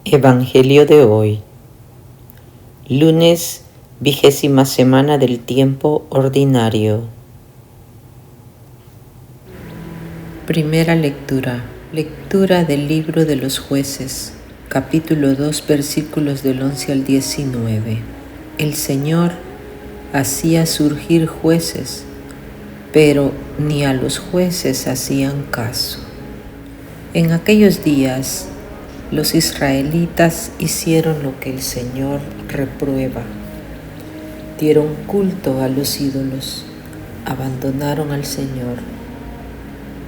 Evangelio de hoy, lunes 20ª semana del tiempo ordinario. Primera lectura. Lectura del libro de los Jueces, capítulo 2, versículos del 11 al 19. El Señor hacía surgir jueces, pero ni a los jueces hacían caso. En aquellos días, los israelitas hicieron lo que el Señor reprueba. Dieron culto a los ídolos, abandonaron al Señor,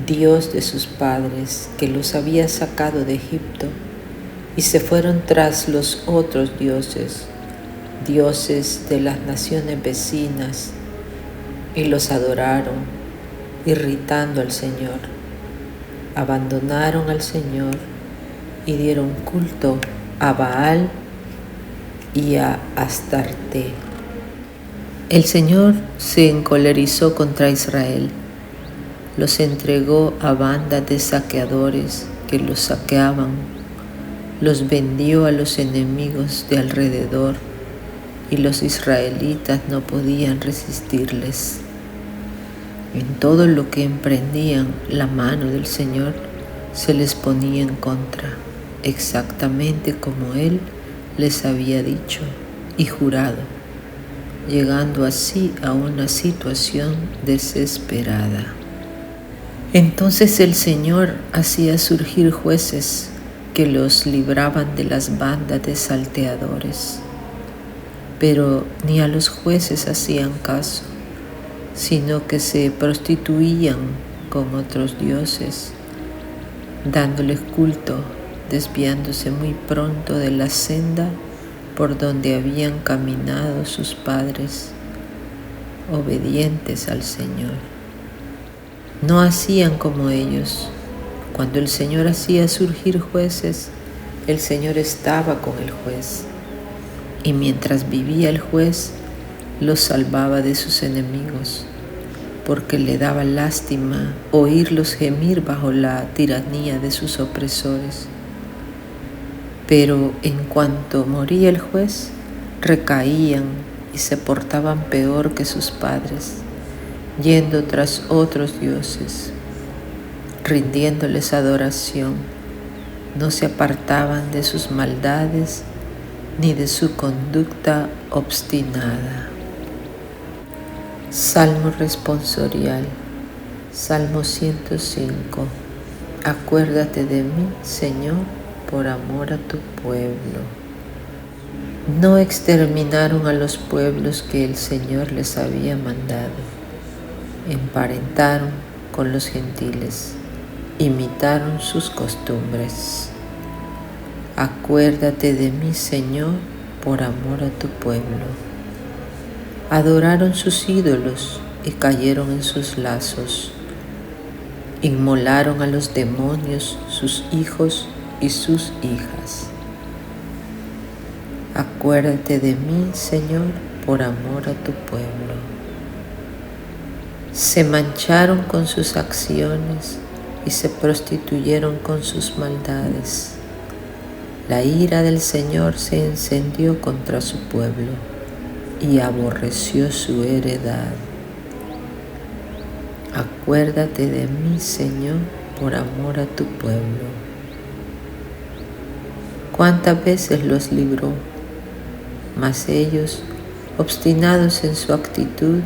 Dios de sus padres, que los había sacado de Egipto, y se fueron tras los otros dioses, dioses de las naciones vecinas, y los adoraron, irritando al Señor. Abandonaron al Señor y dieron culto a Baal y a Astarte. El Señor se encolerizó contra Israel, los entregó a bandas de saqueadores que los saqueaban, los vendió a los enemigos de alrededor y los israelitas no podían resistirles. En todo lo que emprendían, la mano del Señor se les ponía en contra, exactamente como Él les había dicho y jurado, llegando así a una situación desesperada. Entonces el Señor hacía surgir jueces que los libraban de las bandas de salteadores, pero ni a los jueces hacían caso, sino que se prostituían con otros dioses, dándoles culto, desviándose muy pronto de la senda por donde habían caminado sus padres, obedientes al Señor. No hacían como ellos. Cuando el Señor hacía surgir jueces, el Señor estaba con el juez, y mientras vivía el juez, los salvaba de sus enemigos, porque le daba lástima oírlos gemir bajo la tiranía de sus opresores. Pero en cuanto moría el juez, recaían y se portaban peor que sus padres, yendo tras otros dioses, rindiéndoles adoración. No se apartaban de sus maldades ni de su conducta obstinada. Salmo responsorial, Salmo 105. Acuérdate de mí, Señor, por amor a tu pueblo. No exterminaron a los pueblos que el Señor les había mandado. Emparentaron con los gentiles, imitaron sus costumbres. Acuérdate de mí, Señor, por amor a tu pueblo. Adoraron sus ídolos y cayeron en sus lazos. Inmolaron a los demonios, sus hijos y sus hijas. Acuérdate de mí, Señor, por amor a tu pueblo. Se mancharon con sus acciones y se prostituyeron con sus maldades. La ira del Señor se encendió contra su pueblo y aborreció su heredad. Acuérdate de mí, Señor, por amor a tu pueblo. ¿Cuántas veces los libró? Mas ellos, obstinados en su actitud,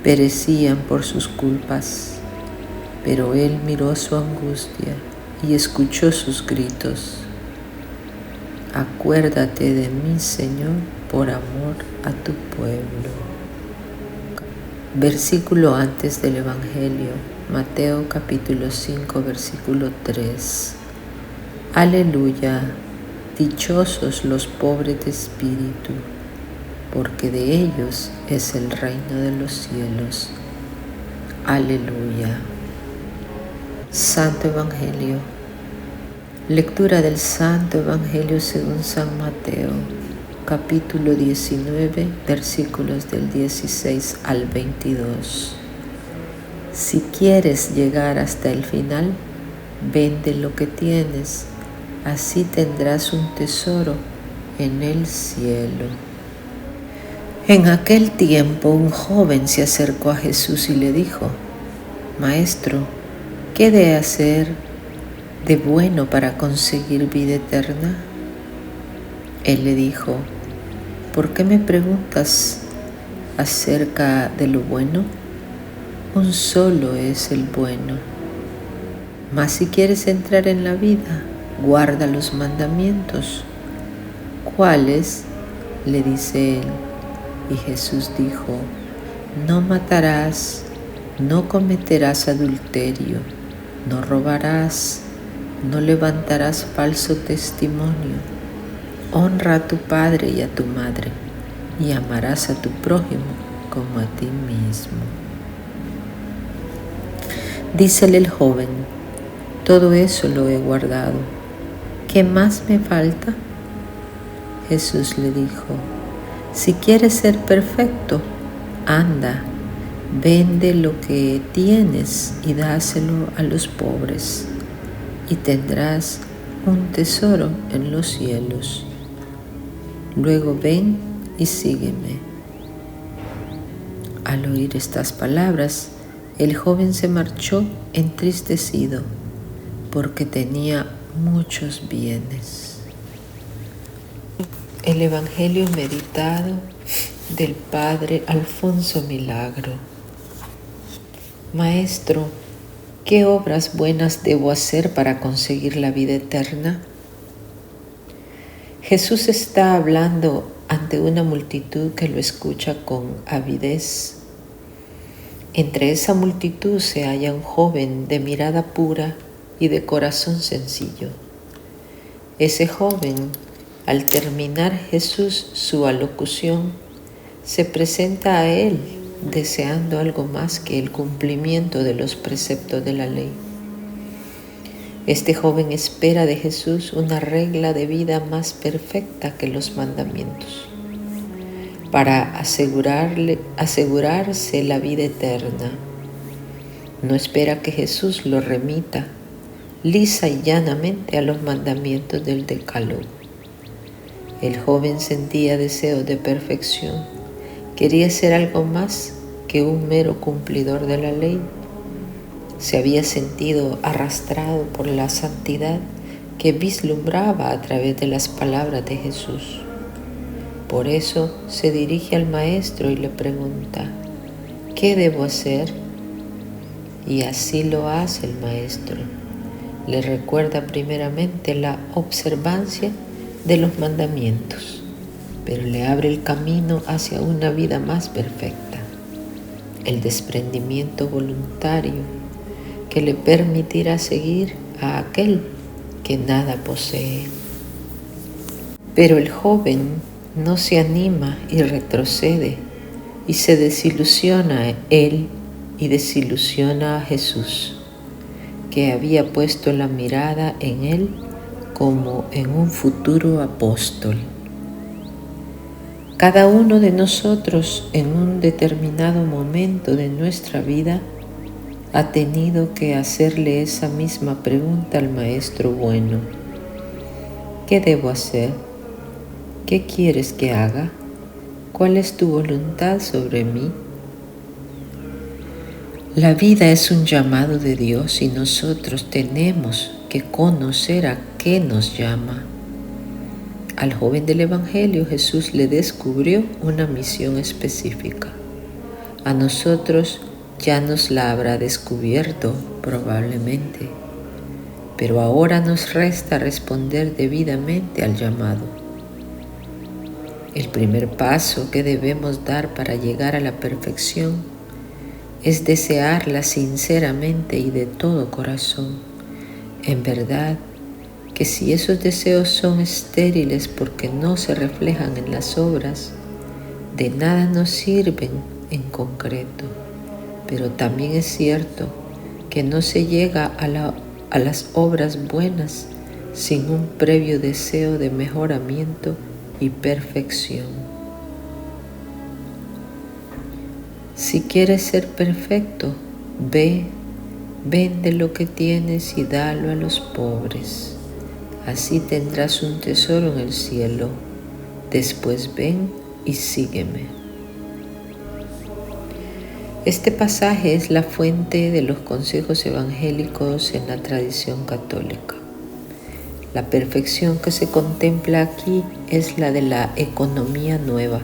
perecían por sus culpas. Pero Él miró su angustia y escuchó sus gritos. Acuérdate de mí, Señor, por amor a tu pueblo. Versículo antes del Evangelio, Mateo capítulo 5, versículo 3. Aleluya, dichosos los pobres de espíritu, porque de ellos es el reino de los cielos. Aleluya. Santo Evangelio. Lectura del Santo Evangelio según San Mateo, capítulo 19, versículos del 16 al 22. Si quieres llegar hasta el final, vende lo que tienes, así tendrás un tesoro en el cielo. En aquel tiempo un joven se acercó a Jesús y le dijo: Maestro, ¿qué he de hacer de bueno para conseguir vida eterna? Él le dijo: ¿por qué me preguntas acerca de lo bueno? Un solo es el bueno. Mas si quieres entrar en la vida, guarda los mandamientos. ¿Cuáles?, le dice él. Y Jesús dijo: no matarás, no cometerás adulterio, no robarás, no levantarás falso testimonio, honra a tu padre y a tu madre, y amarás a tu prójimo como a ti mismo. Dícele el joven: todo eso lo he guardado. ¿Qué más me falta? Jesús le dijo: si quieres ser perfecto, anda, vende lo que tienes y dáselo a los pobres, y tendrás un tesoro en los cielos. Luego ven y sígueme. Al oír estas palabras, el joven se marchó entristecido, porque tenía muchos bienes. El Evangelio meditado del Padre Alfonso Milagro. Maestro, ¿qué obras buenas debo hacer para conseguir la vida eterna? Jesús está hablando ante una multitud que lo escucha con avidez. Entre esa multitud se halla un joven de mirada pura y de corazón sencillo. Ese joven, al terminar Jesús su alocución, se presenta a él deseando algo más que el cumplimiento de los preceptos de la ley. Este joven espera de Jesús una regla de vida más perfecta que los mandamientos, para asegurarse la vida eterna. No espera que Jesús lo remita lisa y llanamente a los mandamientos del Decálogo. El joven sentía deseo de perfección, quería ser algo más que un mero cumplidor de la ley. Se había sentido arrastrado por la santidad que vislumbraba a través de las palabras de Jesús. Por eso se dirige al maestro y le pregunta: ¿qué debo hacer? Y así lo hace el maestro. Le recuerda primeramente la observancia de los mandamientos, pero le abre el camino hacia una vida más perfecta, el desprendimiento voluntario que le permitirá seguir a aquel que nada posee. Pero el joven no se anima y retrocede, y se desilusiona a él y desilusiona a Jesús, que había puesto la mirada en él como en un futuro apóstol. Cada uno de nosotros en un determinado momento de nuestra vida ha tenido que hacerle esa misma pregunta al Maestro bueno: ¿qué debo hacer? ¿Qué quieres que haga? ¿Cuál es tu voluntad sobre mí? La vida es un llamado de Dios y nosotros tenemos que conocer a qué nos llama. Al joven del Evangelio Jesús le descubrió una misión específica. A nosotros ya nos la habrá descubierto probablemente, pero ahora nos resta responder debidamente al llamado. El primer paso que debemos dar para llegar a la perfección es desearla sinceramente y de todo corazón. En verdad que si esos deseos son estériles porque no se reflejan en las obras, de nada nos sirven en concreto. Pero también es cierto que no se llega a las obras buenas sin un previo deseo de mejoramiento y perfección. Si quieres ser perfecto, vende lo que tienes y dalo a los pobres. Así tendrás un tesoro en el cielo. Después ven y sígueme. Este pasaje es la fuente de los consejos evangélicos en la tradición católica. La perfección que se contempla aquí es la de la economía nueva,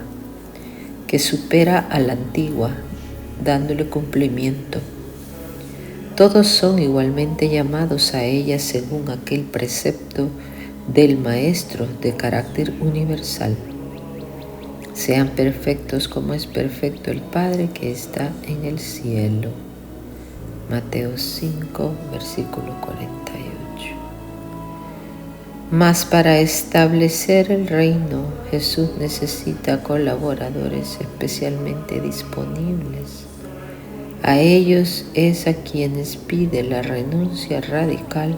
que supera a la antigua, dándole cumplimiento. Todos son igualmente llamados a ella según aquel precepto del Maestro de carácter universal. Sean perfectos como es perfecto el Padre que está en el cielo. Mateo 5, versículo 48. Mas para establecer el reino, Jesús necesita colaboradores especialmente disponibles. A ellos es a quienes pide la renuncia radical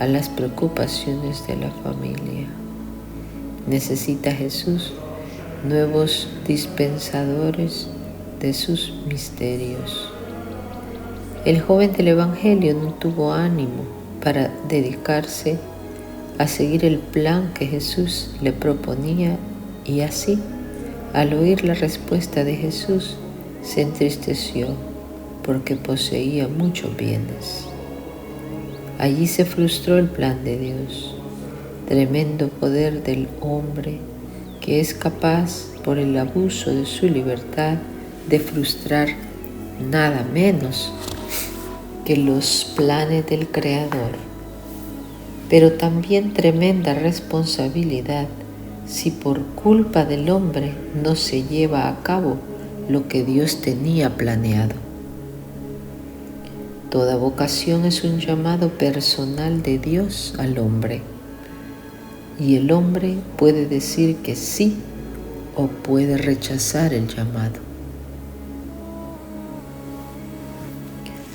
a las preocupaciones de la familia. Necesita Jesús nuevos dispensadores de sus misterios. El joven del Evangelio no tuvo ánimo para dedicarse a seguir el plan que Jesús le proponía y así, al oír la respuesta de Jesús, se entristeció porque poseía muchos bienes. Allí se frustró el plan de Dios, tremendo poder del hombre que es capaz, por el abuso de su libertad, de frustrar nada menos que los planes del Creador. Pero también tremenda responsabilidad si por culpa del hombre no se lleva a cabo lo que Dios tenía planeado. Toda vocación es un llamado personal de Dios al hombre, y el hombre puede decir que sí o puede rechazar el llamado.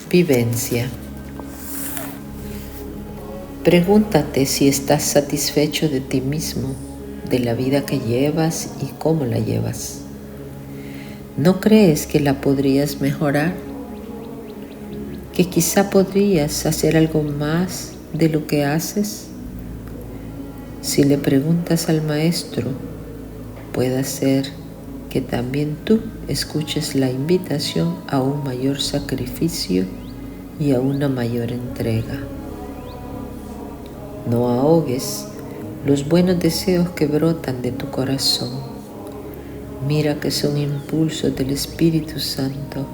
Vivencia. Pregúntate si estás satisfecho de ti mismo, de la vida que llevas y cómo la llevas. ¿No crees que la podrías mejorar? ¿Que quizá podrías hacer algo más de lo que haces? Si le preguntas al Maestro, puede ser que también tú escuches la invitación a un mayor sacrificio y a una mayor entrega. No ahogues los buenos deseos que brotan de tu corazón. Mira que son impulsos del Espíritu Santo.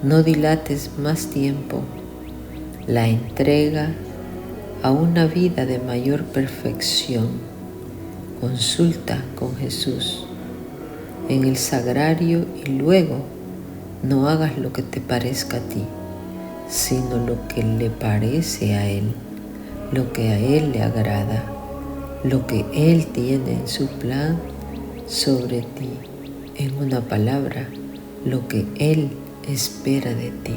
No dilates más tiempo la entrega a una vida de mayor perfección. Consulta con Jesús en el sagrario y luego no hagas lo que te parezca a ti, sino lo que le parece a Él, lo que a Él le agrada, lo que Él tiene en su plan sobre ti. En una palabra, lo que Él espera de ti.